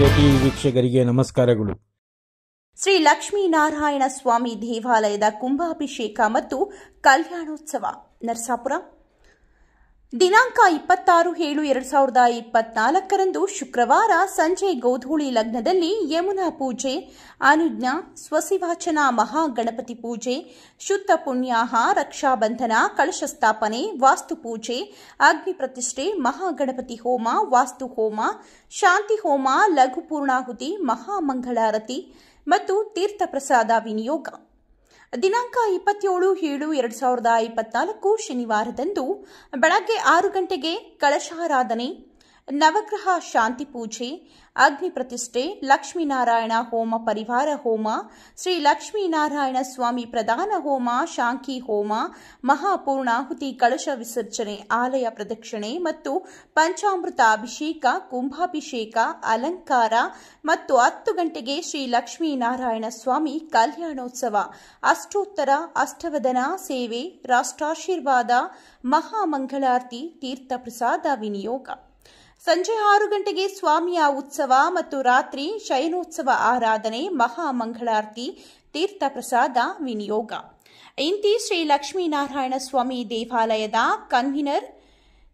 ಜನಪ್ರಿಯ ಟಿವಿ ವೀಕ್ಷಕರಿಗೆ ನಮಸ್ಕಾರಗಳು. ಶ್ರೀ ಲಕ್ಷ್ಮೀನಾರಾಯಣ ಸ್ವಾಮಿ ದೇವಾಲಯದ ಕುಂಭಾಭಿಷೇಕ ಮತ್ತು ಕಲ್ಯಾಣೋತ್ಸವ ನರಸಾಪುರ ದಿನಾಂಕ 26/7/2024 ಶುಕ್ರವಾರ ಸಂಜೆ ಗೋಧೂಳಿ ಲಗ್ನದಲ್ಲಿ ಯಮುನಾ ಪೂಜೆ, ಅನುಜ್ಞಾ, ಸ್ವಸಿವಾಚನ, ಮಹಾಗಣಪತಿ ಪೂಜೆ, ಶುದ್ಧ ಪುಣ್ಯಾಹ, ರಕ್ಷಾಬಂಧನ, ಕಳಶ ಸ್ಥಾಪನೆ, ವಾಸ್ತು ಪೂಜೆ, ಅಗ್ನಿ ಪ್ರತಿಷ್ಠೆ, ಮಹಾಗಣಪತಿ ಹೋಮ, ವಾಸ್ತು ಹೋಮ, ಶಾಂತಿ ಹೋಮ, ಲಘು ಪೂರ್ಣಾಹುತಿ, ಮಹಾಮಂಗಳಾರತಿ ಮತ್ತು ತೀರ್ಥ ಪ್ರಸಾದ ವಿನಿಯೋಗ. ದಿನಾಂಕ 27/7/2024 ಶನಿವಾರದಂದು ಬೆಳಗ್ಗೆ 6 ಗಂಟೆಗೆ ಕಳಶಾರಾಧನೆ, ನವಗ್ರಹ ಶಾಂತಿ ಪೂಜೆ, ಅಗ್ನಿ ಪ್ರತಿಷ್ಠೆ, ಲಕ್ಷ್ಮೀನಾರಾಯಣ ಹೋಮ, ಪರಿವಾರ ಹೋಮ, ಶ್ರೀ ಲಕ್ಷ್ಮೀನಾರಾಯಣ ಸ್ವಾಮಿ ಪ್ರಧಾನ ಹೋಮ, ಶಾಂಕಿ ಹೋಮ, ಮಹಾಪೂರ್ಣಾಹುತಿ, ಕಳಶ ವಿಸರ್ಜನೆ, ಆಲಯ ಪ್ರದಕ್ಷಿಣೆ ಮತ್ತು ಪಂಚಾಮೃತ ಅಭಿಷೇಕ, ಕುಂಭಾಭಿಷೇಕ, ಅಲಂಕಾರ ಮತ್ತು 10 ಗಂಟೆಗೆ ಶ್ರೀ ಲಕ್ಷ್ಮೀನಾರಾಯಣ ಸ್ವಾಮಿ ಕಲ್ಯಾಣೋತ್ಸವ, ಅಷ್ಟೋತ್ತರ, ಅಷ್ಟವದನ ಸೇವೆ, ರಾಷ್ಟ್ರಾಶೀರ್ವಾದ, ಮಹಾಮಂಗಳಾರತಿ, ತೀರ್ಥ ಪ್ರಸಾದ ವಿನಿಯೋಗ. ಸಂಜೆ 6 ಗಂಟೆಗೆ ಸ್ವಾಮಿಯ ಉತ್ಸವ ಮತ್ತು ರಾತ್ರಿ ಶಯನೋತ್ಸವ ಆರಾಧನೆ, ಮಹಾಮಂಗಳಾರತಿ, ತೀರ್ಥ ಪ್ರಸಾದ ವಿನಿಯೋಗ. ಇಂತಿ ಶ್ರೀ ಲಕ್ಷ್ಮೀನಾರಾಯಣ ಸ್ವಾಮಿ ದೇವಾಲಯದ ಕನ್ವೀನರ್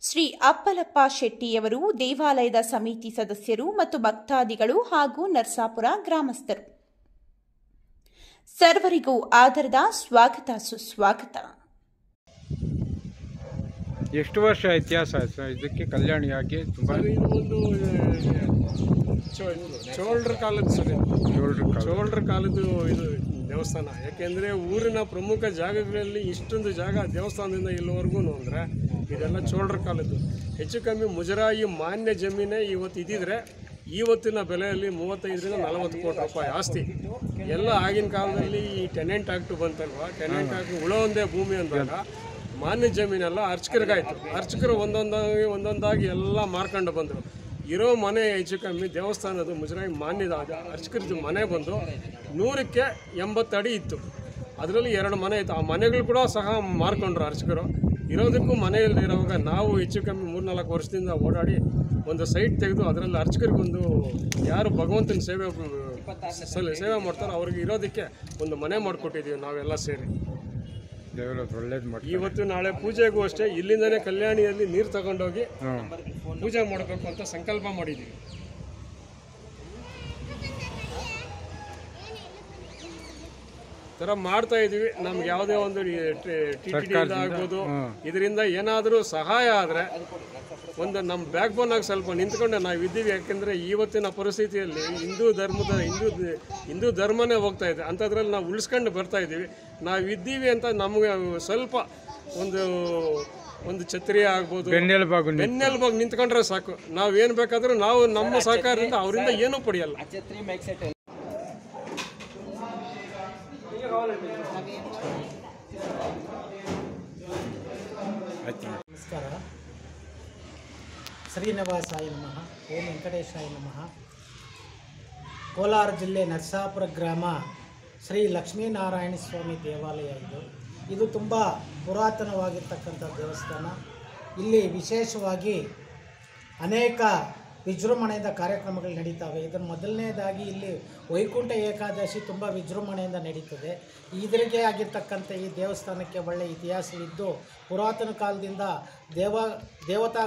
ಶ್ರೀ ಅಪ್ಪಲಪ್ಪ ಶೆಟ್ಟಿಯವರು, ದೇವಾಲಯದ ಸಮಿತಿ ಸದಸ್ಯರು ಮತ್ತು ಭಕ್ತಾದಿಗಳು ಹಾಗೂ ನರಸಾಪುರ ಗ್ರಾಮಸ್ಥರು. ಸರ್ವರಿಗೂ ಆದರದ ಸ್ವಾಗತ ಸುಸ್ವಾಗತ. ಎಷ್ಟು ವರ್ಷ ಇತಿಹಾಸ ಇದಕ್ಕೆ ಕಲ್ಯಾಣ ಯಾಕೆ? ತುಂಬ ಒಂದು ಚೋಳರ ಕಾಲದ ಸರ್, ಚೋಳರ ಕಾಲದ್ದು ಇದು ದೇವಸ್ಥಾನ. ಯಾಕೆಂದರೆ ಊರಿನ ಪ್ರಮುಖ ಜಾಗಗಳಲ್ಲಿ ಇಷ್ಟೊಂದು ಜಾಗ ದೇವಸ್ಥಾನದಿಂದ ಇಲ್ಲಿವರೆಗೂ ಅಂದರೆ ಇದೆಲ್ಲ ಚೋಳರ ಕಾಲದ್ದು. ಹೆಚ್ಚು ಕಮ್ಮಿ ಮುಜರಾಯಿ ಮಾನ್ಯ ಜಮೀನೇ ಇವತ್ತು ಇದ್ದಿದ್ರೆ ಇವತ್ತಿನ ಬೆಲೆಯಲ್ಲಿ 35-40 ಕೋಟಿ ರೂಪಾಯಿ ಆಸ್ತಿ. ಎಲ್ಲ ಆಗಿನ ಕಾಲದಲ್ಲಿ ಈ ಟೆನೆಂಟ್ ಆಕ್ಟ್ ಬಂತಲ್ವ, ಟೆನೆಂಟ್ ಆಕ್ಟ್ ಉಳೊಂದೇ ಭೂಮಿ ಅಂದಾಗ ಮಾನ್ಯ ಜಮೀನೆಲ್ಲ ಅರ್ಚಕರಿಗಾಯಿತು. ಅರ್ಚಕರು ಒಂದೊಂದಾಗಿ ಎಲ್ಲ ಮಾರ್ಕೊಂಡು ಬಂದರು. ಇರೋ ಮನೆ ಹೆಚ್ಚು ಕಮ್ಮಿ ದೇವಸ್ಥಾನದ ಮುಜರಾಯಿ ಮಾನ್ಯದ ಅರ್ಚಕರದ್ದು ಮನೆ ಬಂದು 100ಕ್ಕೆ 80 ಅಡಿ ಇತ್ತು. ಅದರಲ್ಲಿ 2 ಮನೆ ಇತ್ತು. ಆ ಮನೆಗಳು ಕೂಡ ಸಹ ಮಾರ್ಕೊಂಡ್ರು ಅರ್ಚಕರು. ಇರೋದಕ್ಕೂ ಮನೆಯಲ್ಲಿ ಇರೋವಾಗ ನಾವು ಹೆಚ್ಚು ಕಮ್ಮಿ 3-4 ವರ್ಷದಿಂದ ಓಡಾಡಿ ಒಂದು ಸೈಟ್ ತೆಗೆದು ಅದರಲ್ಲಿ ಅರ್ಚಕರಿಗೊಂದು ಯಾರು ಭಗವಂತನ ಸೇವೆ ಮಾಡ್ತಾರೋ ಅವ್ರಿಗೆ ಇರೋದಕ್ಕೆ ಒಂದು ಮನೆ ಮಾಡಿಕೊಟ್ಟಿದ್ದೀವಿ ನಾವೆಲ್ಲ ಸೇರಿ. ಒಳ್ಳೇದು ಮಾಡಿ. ಇವತ್ತು ನಾಳೆ ಪೂಜೆಗೂ ಅಷ್ಟೇ ಇಲ್ಲಿಂದನೇ ಕಲ್ಯಾಣಿಯಲ್ಲಿ ನೀರು ತಗೊಂಡೋಗಿ ಪೂಜೆ ಮಾಡಬೇಕು ಅಂತ ಸಂಕಲ್ಪ ಮಾಡಿದ್ದೀವಿ. ಥರ ಮಾಡ್ತಾ ಇದ್ದೀವಿ. ನಮ್ಗೆ ಯಾವುದೇ ಒಂದು TTD ಆಗ್ಬೋದು, ಇದರಿಂದ ಏನಾದರೂ ಸಹಾಯ ಆದರೆ ಒಂದು ನಮ್ಮ ಬ್ಯಾಕ್ ಬೋನ್ ಆಗಿ ಸ್ವಲ್ಪ ನಿಂತ್ಕೊಂಡು ನಾವು ಇದ್ದೀವಿ. ಯಾಕೆಂದರೆ ಇವತ್ತಿನ ಪರಿಸ್ಥಿತಿಯಲ್ಲಿ ಹಿಂದೂ ಧರ್ಮನೇ ಹೋಗ್ತಾ ಇದೆ. ಅಂಥದ್ರಲ್ಲಿ ನಾವು ಉಳಿಸ್ಕೊಂಡು ಬರ್ತಾ ಇದ್ದೀವಿ. ನಾವು ಇದ್ದೀವಿ ಅಂತ ನಮಗೆ ಸ್ವಲ್ಪ ಒಂದು ಛತ್ರಿ ಆಗ್ಬೋದು, ಬೆನ್ನೆಲುಬಾಗಿ ನಿಂತ್ಕೊಂಡ್ರೆ ಸಾಕು. ನಾವೇನು ಬೇಕಾದರೂ ನಾವು ನಮ್ಮ ಸಹಕಾರದಿಂದ ಅವರಿಂದ ಏನೂ ಪಡೆಯಲ್ಲ. ನಮಸ್ಕಾರ. ಶ್ರೀನಿವಾಸಾಯ ನಮಃ, ಓಂ ವೆಂಕಟೇಶಾಯ ನಮಃ. ಕೋಲಾರ ಜಿಲ್ಲೆ ನರಸಾಪುರ ಗ್ರಾಮ ಶ್ರೀ ಲಕ್ಷ್ಮೀನಾರಾಯಣ ಸ್ವಾಮಿ ದೇವಾಲಯ ಇದು ತುಂಬ ಪುರಾತನವಾಗಿರ್ತಕ್ಕಂಥ ದೇವಸ್ಥಾನ. ಇಲ್ಲಿ ವಿಶೇಷವಾಗಿ ಅನೇಕ ವಿಜೃಂಭಣೆಯಿಂದ ಕಾರ್ಯಕ್ರಮಗಳು ನಡೀತವೆ. ಇದನ್ನು ಮೊದಲನೇದಾಗಿ ಇಲ್ಲಿ ವೈಕುಂಠ ಏಕಾದಶಿ ತುಂಬ ವಿಜೃಂಭಣೆಯಿಂದ ನಡೀತದೆ. ಇದರಿಗೆ ಆಗಿರ್ತಕ್ಕಂಥ ಈ ದೇವಸ್ಥಾನಕ್ಕೆ ಒಳ್ಳೆಯ ಇತಿಹಾಸವಿದ್ದು ಪುರಾತನ ಕಾಲದಿಂದ ದೇವತಾ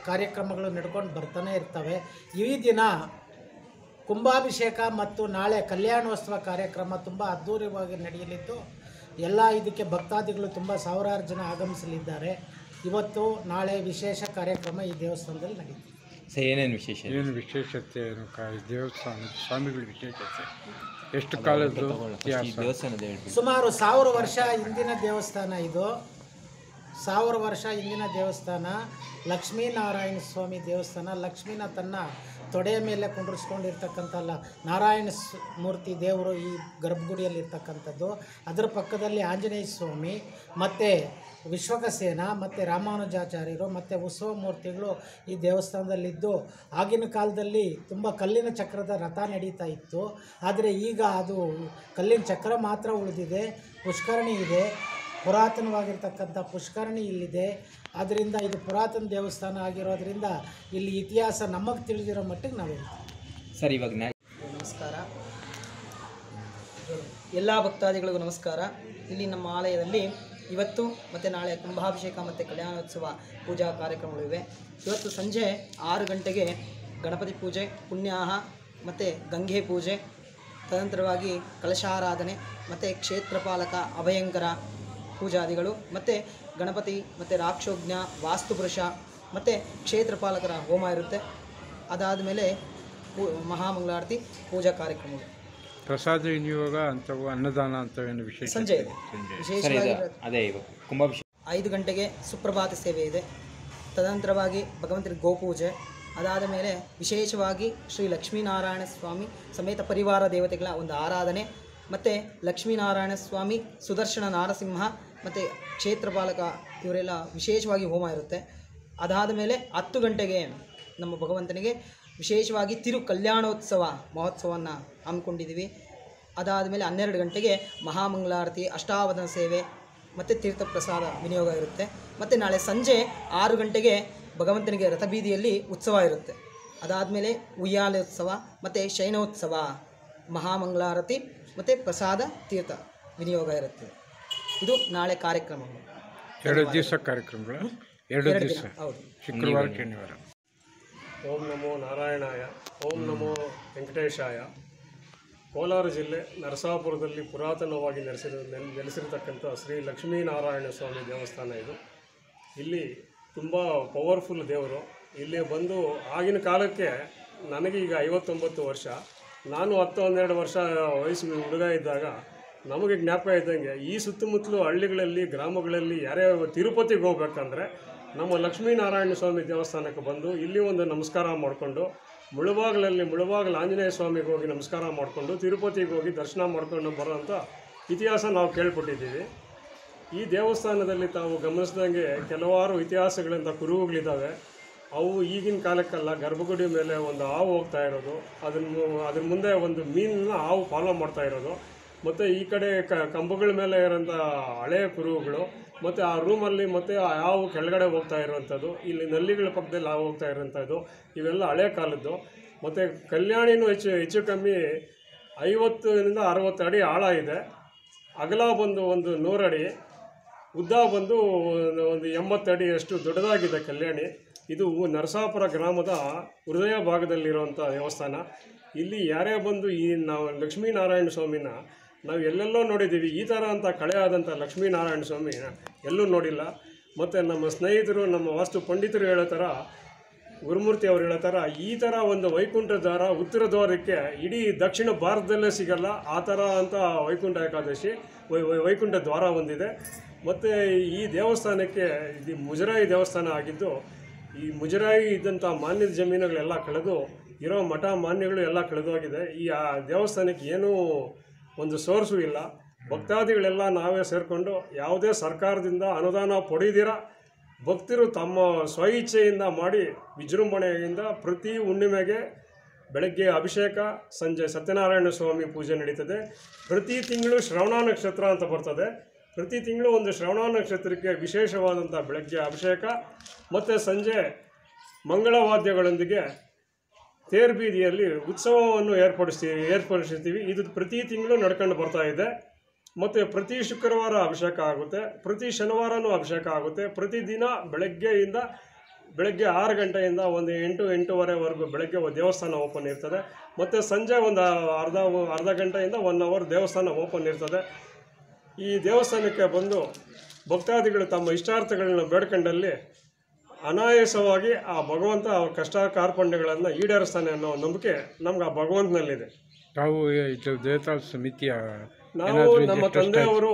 ಕಾರ್ಯಕ್ರಮಗಳು ನಡ್ಕೊಂಡು ಬರ್ತಾನೆ ಇರ್ತವೆ. ಈ ದಿನ ಕುಂಭಾಭಿಷೇಕ ಮತ್ತು ನಾಳೆ ಕಲ್ಯಾಣೋತ್ಸವ ಕಾರ್ಯಕ್ರಮ ತುಂಬ ಅದ್ಧೂರಿಯಾಗಿ ನಡೆಯಲಿದ್ದು ಎಲ್ಲ ಇದಕ್ಕೆ ಭಕ್ತಾದಿಗಳು ತುಂಬ ಸಾವಿರಾರು ಜನ ಆಗಮಿಸಲಿದ್ದಾರೆ. ಇವತ್ತು ನಾಳೆ ವಿಶೇಷ ಕಾರ್ಯಕ್ರಮ ಈ ದೇವಸ್ಥಾನದಲ್ಲಿ ನಡೀತದೆ. ಏನು ವಿಶೇಷತೆ? ದೇವಸ್ಥಾನದ ಸ್ವಾಮಿಗಳ ವಿಶೇಷತೆ ಎಷ್ಟು ಕಾಲದ್ದು? ಸುಮಾರು 1000 ವರ್ಷ ಹಿಂದಿನ ದೇವಸ್ಥಾನ ಇದು. 1000 ವರ್ಷ ಹಿಂದಿನ ದೇವಸ್ಥಾನ ಲಕ್ಷ್ಮೀನಾರಾಯಣ ಸ್ವಾಮಿ ದೇವಸ್ಥಾನ. ಲಕ್ಷ್ಮೀನ ತನ್ನ ತೊಡೆಯ ಮೇಲೆ ಕುಂಡ್ರಿಸ್ಕೊಂಡಿರ್ತಕ್ಕಂಥ ನಾರಾಯಣ ಮೂರ್ತಿ ದೇವರು ಈ ಗರ್ಭಗುಡಿಯಲ್ಲಿರ್ತಕ್ಕಂಥದ್ದು. ಅದರ ಪಕ್ಕದಲ್ಲಿ ಆಂಜನೇಯ ಸ್ವಾಮಿ ಮತ್ತು ವಿಶ್ವಕಸೇನ ಮತ್ತು ರಾಮಾನುಜಾಚಾರ್ಯರು ಮತ್ತು ಉತ್ಸವ ಮೂರ್ತಿಗಳು ಈ ದೇವಸ್ಥಾನದಲ್ಲಿದ್ದು, ಆಗಿನ ಕಾಲದಲ್ಲಿ ತುಂಬ ಕಲ್ಲಿನ ಚಕ್ರದ ರಥ ನಡೀತಾ ಇತ್ತು. ಆದರೆ ಈಗ ಅದು ಕಲ್ಲಿನ ಚಕ್ರ ಮಾತ್ರ ಉಳಿದಿದೆ. ಪುಷ್ಕರಣಿ ಇದೆ, ಪುರಾತನವಾಗಿರ್ತಕ್ಕಂಥ ಪುಷ್ಕರಣಿ ಇಲ್ಲಿದೆ. ಆದ್ದರಿಂದ ಇದು ಪುರಾತನ ದೇವಸ್ಥಾನ ಆಗಿರೋದ್ರಿಂದ ಇಲ್ಲಿ ಇತಿಹಾಸ ನಮಗೆ ತಿಳಿದಿರೋ ಮಟ್ಟಿಗೆ ನಾವು ಹೇಳ್ತೀವಿ. ಸರ್ ಇವಾಗ ನಮಸ್ಕಾರ. ಎಲ್ಲ ಭಕ್ತಾದಿಗಳಿಗೂ ನಮಸ್ಕಾರ. ಇಲ್ಲಿ ನಮ್ಮ ಆಲಯದಲ್ಲಿ ಇವತ್ತು ಮತ್ತು ನಾಳೆ ಕುಂಭಾಭಿಷೇಕ ಮತ್ತು ಕಲ್ಯಾಣೋತ್ಸವ ಪೂಜಾ ಕಾರ್ಯಕ್ರಮಗಳಿವೆ. ಇವತ್ತು ಸಂಜೆ 6 ಗಂಟೆಗೆ ಗಣಪತಿ ಪೂಜೆ, ಪುಣ್ಯಾಹ ಮತ್ತು ಗಂಗೆ ಪೂಜೆ, ತದನಂತರವಾಗಿ ಕಲಶಾರಾಧನೆ ಮತ್ತು ಕ್ಷೇತ್ರಪಾಲಕ ಅಭಯಂಕರ ಪೂಜಾದಿಗಳು ಮತ್ತು ಗಣಪತಿ ಮತ್ತು ರಾಕ್ಷೋಜ್ಞ, ವಾಸ್ತುಪುರುಷ ಮತ್ತು ಕ್ಷೇತ್ರಪಾಲಕರ ಹೋಮ ಇರುತ್ತೆ. ಅದಾದ ಮೇಲೆ ಮಹಾಮಂಗಳಾರತಿ ಪೂಜಾ ಕಾರ್ಯಕ್ರಮಗಳು. ಪ್ರಸಾದ ವಿನಿಯೋಗ ಅಂಥವು ಅನ್ನದಾನ ಅಂಥವೇನು ವಿಶೇಷ ಸಂಜೆ ಇದೆ. ವಿಶೇಷವಾಗಿ ಅದೇ ಇವಾಗ ಕುಂಭಾಭಿಷೇಕ 5 ಗಂಟೆಗೆ ಸುಪ್ರಭಾತ ಸೇವೆ ಇದೆ. ತದನಂತರವಾಗಿ ಭಗವಂತನಿಗೆ ಗೋಪೂಜೆ. ಅದಾದ ಮೇಲೆ ವಿಶೇಷವಾಗಿ ಶ್ರೀ ಲಕ್ಷ್ಮೀನಾರಾಯಣ ಸ್ವಾಮಿ ಸಮೇತ ಪರಿವಾರ ದೇವತೆಗಳ ಒಂದು ಆರಾಧನೆ ಮತ್ತು ಲಕ್ಷ್ಮೀನಾರಾಯಣ ಸ್ವಾಮಿ, ಸುದರ್ಶನ ನಾರಸಿಂಹ ಮತ್ತು ಕ್ಷೇತ್ರಪಾಲಕ ಇವರೆಲ್ಲ ವಿಶೇಷವಾಗಿ ಹೋಮ ಇರುತ್ತೆ. ಅದಾದ ಮೇಲೆ 10 ಗಂಟೆಗೆ ನಮ್ಮ ಭಗವಂತನಿಗೆ ವಿಶೇಷವಾಗಿ ತಿರು ಕಲ್ಯಾಣೋತ್ಸವ ಮಹೋತ್ಸವವನ್ನು ಹಮ್ಮಿಕೊಂಡಿದ್ದೀವಿ. ಅದಾದ ಮೇಲೆ 12 ಗಂಟೆಗೆ ಮಹಾಮಂಗಳಾರತಿ, ಅಷ್ಟಾವಧಾನ ಸೇವೆ ಮತ್ತು ತೀರ್ಥಪ್ರಸಾದ ವಿನಿಯೋಗ ಇರುತ್ತೆ. ಮತ್ತು ನಾಳೆ ಸಂಜೆ 6 ಗಂಟೆಗೆ ಭಗವಂತನಿಗೆ ರಥಬೀದಿಯಲ್ಲಿ ಉತ್ಸವ ಇರುತ್ತೆ. ಅದಾದಮೇಲೆ ಉಯ್ಯಾಲೋತ್ಸವ ಮತ್ತು ಶಯನೋತ್ಸವ, ಮಹಾಮಂಗಳಾರತಿ ಮತ್ತು ಪ್ರಸಾದ ತೀರ್ಥ ವಿನಿಯೋಗ ಇರುತ್ತೆ. ಇದು ನಾಳೆ ಕಾರ್ಯಕ್ರಮಗಳು. 2 ದಿವಸ ಕಾರ್ಯಕ್ರಮಗಳು, 2 ದಿವಸ, ಹೌದು. ಶುಕ್ರವಾರ ಶನಿವಾರ. ಓಂ ನಮೋ ನಾರಾಯಣಾಯ, ಓಂ ನಮೋ ವೆಂಕಟೇಶಾಯ. ಕೋಲಾರ ಜಿಲ್ಲೆ ನರಸಾಪುರದಲ್ಲಿ ಪುರಾತನವಾಗಿ ನೆಲೆಸಿರತಕ್ಕಂಥ ಶ್ರೀ ಲಕ್ಷ್ಮೀನಾರಾಯಣ ಸ್ವಾಮಿ ದೇವಸ್ಥಾನ ಇದು. ಇಲ್ಲಿ ತುಂಬ ಪವರ್ಫುಲ್ ದೇವರು. ಇಲ್ಲಿ ಬಂದು ಆಗಿನ ಕಾಲಕ್ಕೆ ನನಗೆ ಈಗ 59 ವರ್ಷ, ನಾನು 10-12 ವರ್ಷ ವಯಸ್ಸು ಹುಡುಗ ಇದ್ದಾಗ ನಮಗೆ ಜ್ಞಾಪಕ ಇದ್ದಂಗೆ ಈ ಸುತ್ತಮುತ್ತಲು ಹಳ್ಳಿಗಳಲ್ಲಿ, ಗ್ರಾಮಗಳಲ್ಲಿ ಯಾರೇ ತಿರುಪತಿಗೆ ಹೋಗ್ಬೇಕಂದ್ರೆ ನಮ್ಮ ಲಕ್ಷ್ಮೀನಾರಾಯಣ ಸ್ವಾಮಿ ದೇವಸ್ಥಾನಕ್ಕೆ ಬಂದು ಇಲ್ಲಿ ಒಂದು ನಮಸ್ಕಾರ ಮಾಡಿಕೊಂಡು, ಮುಳುಬಾಗಿಲು ಆಂಜನೇಯ ಸ್ವಾಮಿಗೆ ಹೋಗಿ ನಮಸ್ಕಾರ ಮಾಡಿಕೊಂಡು ತಿರುಪತಿಗೆ ಹೋಗಿ ದರ್ಶನ ಮಾಡ್ಕೊಂಡು ಬರೋಂಥ ಇತಿಹಾಸ ನಾವು ಕೇಳ್ಪಟ್ಟಿದ್ದೀವಿ. ಈ ದೇವಸ್ಥಾನದಲ್ಲಿ ತಾವು ಗಮನಿಸಿದಂಗೆ ಕೆಲವಾರು ಇತಿಹಾಸಗಳಿಂದ ಕುರುಹುಗಳಿದ್ದಾವೆ. ಅವು ಈಗಿನ ಕಾಲಕ್ಕೆಲ್ಲ ಗರ್ಭಗುಡಿ ಮೇಲೆ ಒಂದು ಹಾವು ಹೋಗ್ತಾ ಇರೋದು, ಅದ್ರ ಮುಂದೆ ಒಂದು ಮೀನನ್ನ ಹಾವು ಫಾಲೋ ಮಾಡ್ತಾ ಇರೋದು, ಮತ್ತು ಈ ಕಡೆ ಕಂಬಗಳ ಮೇಲೆ ಇರೋಂಥ ಹಳೆಯ ಕುರುಹುಗಳು, ಮತ್ತು ಆ ರೂಮಲ್ಲಿ ಮತ್ತು ಆ ಹಾವು ಕೆಳಗಡೆ ಹೋಗ್ತಾ ಇರುವಂಥದ್ದು, ಇಲ್ಲಿ ನಲ್ಲಿಗಳ ಪಕ್ಕದಲ್ಲಿ ಹಾವು ಹೋಗ್ತಾ ಇರೋಂಥದ್ದು, ಇವೆಲ್ಲ ಹಳೆ ಕಾಲದ್ದು. ಮತ್ತು ಕಲ್ಯಾಣಿನೂ ಹೆಚ್ಚು ಕಮ್ಮಿ 50-60 ಅಡಿ ಆಳ ಇದೆ. ಅಗಲ ಬಂದು ಒಂದು 100 ಅಡಿ, ಉದ್ದ ಬಂದು ಒಂದು 80 ಅಡಿಯಷ್ಟು ದೊಡ್ಡದಾಗಿದೆ ಕಲ್ಯಾಣಿ. ಇದು ನರಸಾಪುರ ಗ್ರಾಮದ ಹೃದಯ ಭಾಗದಲ್ಲಿರುವಂಥ ದೇವಸ್ಥಾನ. ಇಲ್ಲಿ ಯಾರೇ ಬಂದು ನಾವು ಲಕ್ಷ್ಮೀನಾರಾಯಣ ಸ್ವಾಮಿನ ನಾವು ಎಲ್ಲೆಲ್ಲೋ ನೋಡಿದ್ದೀವಿ, ಈ ಥರ ಅಂತ ಕಳೆಯಾದಂಥ ಲಕ್ಷ್ಮೀನಾರಾಯಣ ಸ್ವಾಮಿನ ಎಲ್ಲೂ ನೋಡಿಲ್ಲ. ಮತ್ತು ನಮ್ಮ ಸ್ನೇಹಿತರು, ನಮ್ಮ ವಾಸ್ತು ಪಂಡಿತರು ಹೇಳೋ ಥರ, ಗುರುಮೂರ್ತಿ ಅವರು ಹೇಳೋ ಥರ ಈ ಥರ ಒಂದು ವೈಕುಂಠ ದ್ವಾರ ಉತ್ತರ ದ್ವಾರಕ್ಕೆ ಇಡೀ ದಕ್ಷಿಣ ಭಾರತದಲ್ಲೇ ಸಿಗಲ್ಲ. ಆ ಥರ ಅಂತ ವೈಕುಂಠ ಏಕಾದಶಿ ವೈಕುಂಠ ದ್ವಾರ ಹೊಂದಿದೆ. ಮತ್ತು ಈ ದೇವಸ್ಥಾನಕ್ಕೆ ಇದು ಮುಜರಾಯಿ ದೇವಸ್ಥಾನ ಆಗಿದ್ದು, ಈ ಮುಜರಾಯಿ ಇದ್ದಂಥ ಮಾನ್ಯದ ಜಮೀನುಗಳೆಲ್ಲ ಕಳೆದು ಇರೋ ಮಠ ಮಾನ್ಯಗಳು ಎಲ್ಲ ಕಳೆದೋಗಿದೆ. ಈ ದೇವಸ್ಥಾನಕ್ಕೆ ಏನೂ ಒಂದು ಸೋರ್ಸು ಇಲ್ಲ. ಭಕ್ತಾದಿಗಳೆಲ್ಲ ನಾವೇ ಸೇರಿಕೊಂಡು ಯಾವುದೇ ಸರ್ಕಾರದಿಂದ ಅನುದಾನ ಪಡೆದಿರ ಭಕ್ತರು ತಮ್ಮ ಸ್ವಇಚ್ಛೆಯಿಂದ ಮಾಡಿ ವಿಜೃಂಭಣೆಯಿಂದ ಪ್ರತಿ ಹುಣ್ಣಿಮೆಗೆ ಬೆಳಗ್ಗೆ ಅಭಿಷೇಕ, ಸಂಜೆ ಸತ್ಯನಾರಾಯಣ ಸ್ವಾಮಿ ಪೂಜೆ ನಡೀತದೆ. ಪ್ರತಿ ತಿಂಗಳು ಶ್ರವಣ ನಕ್ಷತ್ರ ಅಂತ ಬರ್ತದೆ. ಪ್ರತಿ ತಿಂಗಳು ಒಂದು ಶ್ರವಣ ನಕ್ಷತ್ರಕ್ಕೆ ವಿಶೇಷವಾದಂಥ ಬೆಳಗ್ಗೆ ಅಭಿಷೇಕ ಮತ್ತು ಸಂಜೆ ಮಂಗಳವಾದ್ಯಗಳೊಂದಿಗೆ ತೇರು ಬೀದಿಯಲ್ಲಿ ಉತ್ಸವವನ್ನು ಏರ್ಪಡಿಸ್ತೀವಿ. ಇದು ಪ್ರತಿ ತಿಂಗಳು ನಡ್ಕೊಂಡು ಬರ್ತಾ ಇದೆ. ಮತ್ತು ಪ್ರತಿ ಶುಕ್ರವಾರ ಅಭಿಷೇಕ ಆಗುತ್ತೆ, ಪ್ರತಿ ಶನಿವಾರನೂ ಅಭಿಷೇಕ ಆಗುತ್ತೆ. ಪ್ರತಿದಿನ ಬೆಳಗ್ಗೆ 6 ಗಂಟೆಯಿಂದ ಒಂದು 8-8:30ವರೆಗೂ ಬೆಳಗ್ಗೆ ದೇವಸ್ಥಾನ ಓಪನ್ ಇರ್ತದೆ. ಮತ್ತು ಸಂಜೆ ಒಂದು ಅರ್ಧ ಗಂಟೆಯಿಂದ 1 ಅವರ್ ದೇವಸ್ಥಾನ ಓಪನ್ ಇರ್ತದೆ. ಈ ದೇವಸ್ಥಾನಕ್ಕೆ ಬಂದು ಭಕ್ತಾದಿಗಳು ತಮ್ಮ ಇಷ್ಟಾರ್ಥಗಳನ್ನ ಬೇಡ್ಕೊಂಡಲ್ಲಿ ಅನಾಯಾಸವಾಗಿ ಆ ಭಗವಂತ ಅವ್ರ ಕಷ್ಟ ಕಾರ್ಪಣ್ಯಗಳನ್ನು ಈಡೇರಿಸ್ತಾನೆ ಅನ್ನೋ ನಂಬಿಕೆ ನಮ್ಗೆ ಆ ಭಗವಂತನಲ್ಲಿದೆ. ತಾವು ಇದು ದೇವತಾ ಸಮಿತಿಯ ನಾವು ನಮ್ಮ ತಂದೆಯವರು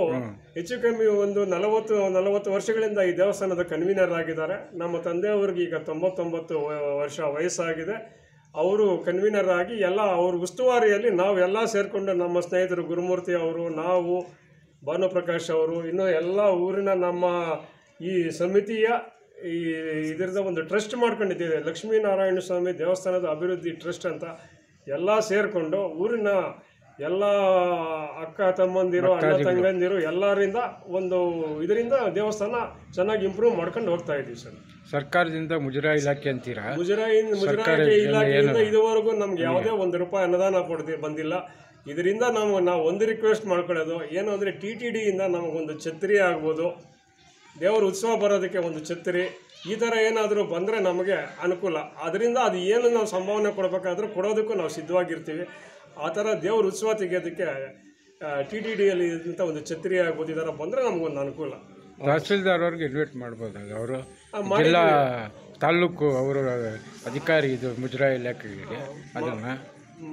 ಹೆಚ್ಚು ಕಮ್ಮಿ ಒಂದು 40 ವರ್ಷಗಳಿಂದ ಈ ದೇವಸ್ಥಾನದ ಕನ್ವೀನರ್ ಆಗಿದ್ದಾರೆ. ನಮ್ಮ ತಂದೆಯವ್ರಿಗೆ ಈಗ 99 ವರ್ಷ ವಯಸ್ಸಾಗಿದೆ. ಅವರು ಕನ್ವೀನರ್ ಆಗಿ ಎಲ್ಲ ಅವ್ರ ಉಸ್ತುವಾರಿಯಲ್ಲಿ ನಾವು ಎಲ್ಲ ಸೇರಿಕೊಂಡು ನಮ್ಮ ಸ್ನೇಹಿತರು ಗುರುಮೂರ್ತಿ ಅವರು, ನಾವು, ಭಾನುಪ್ರಕಾಶ್ ಅವರು, ಇನ್ನೂ ಎಲ್ಲ ಊರಿನ ನಮ್ಮ ಈ ಸಮಿತಿಯ ಇದರದ ಒಂದು ಟ್ರಸ್ಟ್ ಮಾಡ್ಕೊಂಡಿದ್ದೇವೆ, ಲಕ್ಷ್ಮೀನಾರಾಯಣ ಸ್ವಾಮಿ ದೇವಸ್ಥಾನದ ಅಭಿವೃದ್ಧಿ ಟ್ರಸ್ಟ್ ಅಂತ. ಎಲ್ಲ ಸೇರಿಕೊಂಡು ಊರಿನ ಎಲ್ಲ ಅಕ್ಕ ತಮ್ಮಂದಿರು ಅಣ್ಣ ತಂಗಂದಿರು ಎಲ್ಲರಿಂದ ಒಂದು ಇದರಿಂದ ದೇವಸ್ಥಾನ ಚೆನ್ನಾಗಿ ಇಂಪ್ರೂವ್ ಮಾಡ್ಕೊಂಡು ಹೋಗ್ತಾ ಇದ್ದೀವಿ ಸರ್. ಸರ್ಕಾರದಿಂದ ಮುಜರಾಯಿ ಇಲಾಖೆ ಅಂತೀರಾ? ಮುಜರಾಯಿ ಇಲಾಖೆಯಿಂದ ಇದುವರೆಗೂ ನಮ್ಗೆ ಯಾವುದೇ ₹1 ಅನುದಾನ ಬಂದಿಲ್ಲ. ಇದರಿಂದ ನಾವು ಒಂದು ರಿಕ್ವೆಸ್ಟ್ ಮಾಡ್ಕೊಳ್ಳೋದು ಏನು ಅಂದರೆ TTD ಇಂದ ನಮಗೊಂದು ಛತ್ರಿ ಆಗ್ಬೋದು, ದೇವರ ಉತ್ಸವ ಬರೋದಕ್ಕೆ ಒಂದು ಛತ್ರಿ, ಈ ಥರ ಏನಾದರೂ ಬಂದರೆ ನಮಗೆ ಅನುಕೂಲ. ಅದರಿಂದ ಅದು ಏನು ನಾವು ಸಂಭಾವನೆ ಕೊಡಬೇಕಾದ್ರೂ ಕೊಡೋದಕ್ಕೂ ನಾವು ಸಿದ್ಧವಾಗಿರ್ತೀವಿ. ಆ ಥರ ದೇವ್ರ ಉತ್ಸವ ತೆಗೆಯೋದಕ್ಕೆ TTDಯಲ್ಲಿ ಇಂಥ ಒಂದು ಛತ್ರಿ ಆಗ್ಬೋದು, ಈ ಥರ ಬಂದರೆ ನಮಗೊಂದು ಅನುಕೂಲ. ತಹಸೀಲ್ದಾರ್ ಅವ್ರಿಗೆ ಇನ್ವೈಟ್ ಮಾಡ್ಬೋದು. ಅವರು ಜಿಲ್ಲಾ ತಾಲೂಕು ಅವರು ಅಧಿಕಾರಿ ಇದು ಮುಜರಾಯಿ ಇಲಾಖೆಗೆ ಅದನ್ನು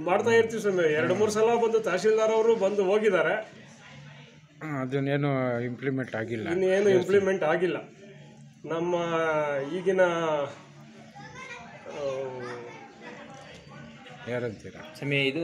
ಮಾಡ್ತಾ ಇರ್ತೀವಿ ಸ್ವಾಮಿ. 2-3 ಸಲ ಬಂದು ತಹಸೀಲ್ದಾರ್ ಅವರು ಬಂದು ಹೋಗಿದ್ದಾರೆ. ಅದನ್ನೇನು ಇಂಪ್ಲಿಮೆಂಟ್ ಆಗಿಲ್ಲ, ಇನ್ನೇನು ಇಂಪ್ಲಿಮೆಂಟ್ ಆಗಿಲ್ಲ. ನಮ್ಮ ಈಗಿನ ಯಾರಂತೀರಾ? ಸಮಯ ಇದು